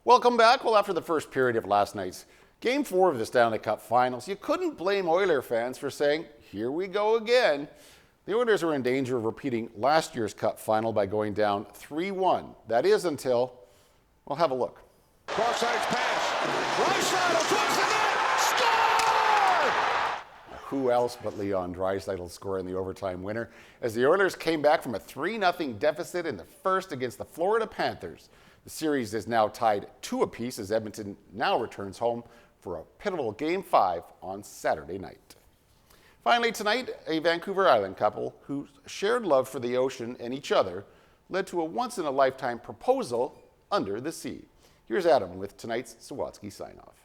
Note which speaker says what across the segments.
Speaker 1: Welcome back. Well, after the first period of last night's Game 4 of the Stanley Cup Finals, you couldn't blame Oiler fans for saying, here we go again. The Oilers are in danger of repeating last year's Cup Final by going down 3-1. That is until, well, have a look.
Speaker 2: Cross-ice pass. Draisaitl towards the net. Score!
Speaker 1: Who else but Leon Draisaitl scoring the overtime winner as the Oilers came back from a 3-0 deficit in the first against the Florida Panthers. The series is now tied 2 apiece as Edmonton now returns home for a pivotal Game 5 on Saturday night. Finally tonight, a Vancouver Island couple whose shared love for the ocean and each other led to a once-in-a-lifetime proposal under the sea. Here's Adam with tonight's Sawatsky sign-off.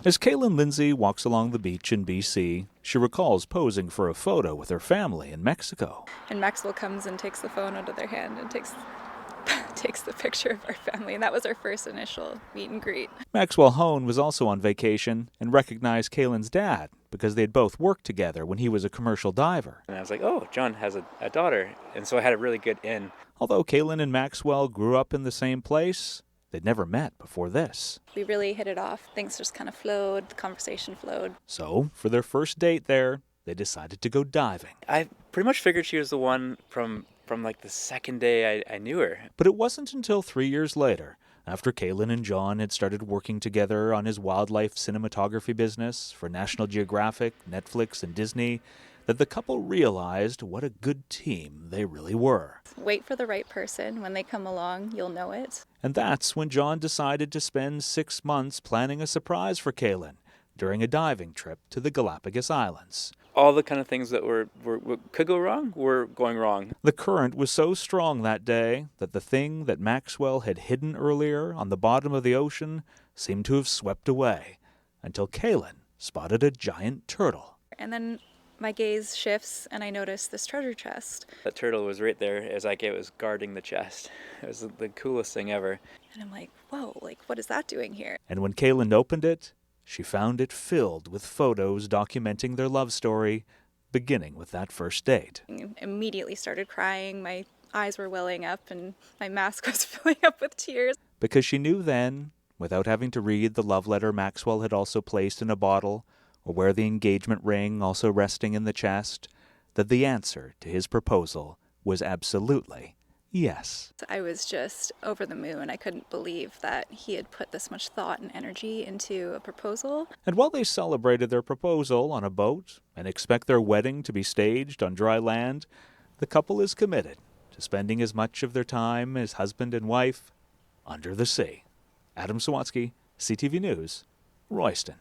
Speaker 3: As Kaylin Lindsay walks along the beach in BC, she recalls posing for a photo with her family in Mexico.
Speaker 4: And Maxwell comes and takes the phone out of their hand and takes the picture of our family, and that was our first initial meet and greet.
Speaker 3: Maxwell Hone was also on vacation and recognized Kaylin's dad because they'd both worked together when he was a commercial diver.
Speaker 5: And I was like, oh, John has a daughter, and so I had a really good in.
Speaker 3: Although Kaylin and Maxwell grew up in the same place, they'd never met before this.
Speaker 4: We really hit it off. Things just kind of flowed, the conversation flowed.
Speaker 3: So, for their first date there, they decided to go diving.
Speaker 5: I pretty much figured she was the one from like the second day I knew her.
Speaker 3: But it wasn't until 3 years later, after Kaylin and John had started working together on his wildlife cinematography business for National Geographic, Netflix, and Disney, that the couple realized what a good team they really were.
Speaker 4: Wait for the right person. When they come along, you'll know it.
Speaker 3: And that's when John decided to spend 6 months planning a surprise for Kaylin during a diving trip to the Galapagos Islands.
Speaker 5: All the kind of things that could go wrong were going wrong.
Speaker 3: The current was so strong that day that the thing that Maxwell had hidden earlier on the bottom of the ocean seemed to have swept away until Kaylin spotted a giant turtle.
Speaker 4: And then my gaze shifts and I notice this treasure chest.
Speaker 5: That turtle was right there as like it was guarding the chest. It was the coolest thing ever.
Speaker 4: And I'm like, whoa, like what is that doing here?
Speaker 3: And when Kaylin opened it, she found it filled with photos documenting their love story, beginning with that first date.
Speaker 4: I immediately started crying. My eyes were welling up and my mask was filling up with tears.
Speaker 3: Because she knew then, without having to read the love letter Maxwell had also placed in a bottle, or wear the engagement ring also resting in the chest, that the answer to his proposal was absolutely yes.
Speaker 4: I was just over the moon. I couldn't believe that he had put this much thought and energy into a proposal.
Speaker 3: And while they celebrated their proposal on a boat and expect their wedding to be staged on dry land, the couple is committed to spending as much of their time as husband and wife under the sea. Adam Sawatsky, CTV News, Royston.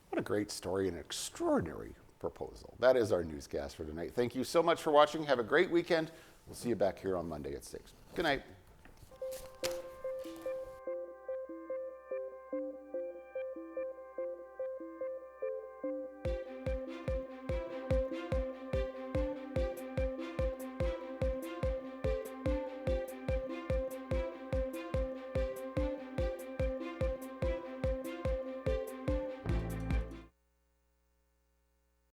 Speaker 1: What a great story and extraordinary proposal. That is our newscast for tonight. Thank you so much for watching. Have a great weekend. We'll see you back here on Monday at 6. Good night.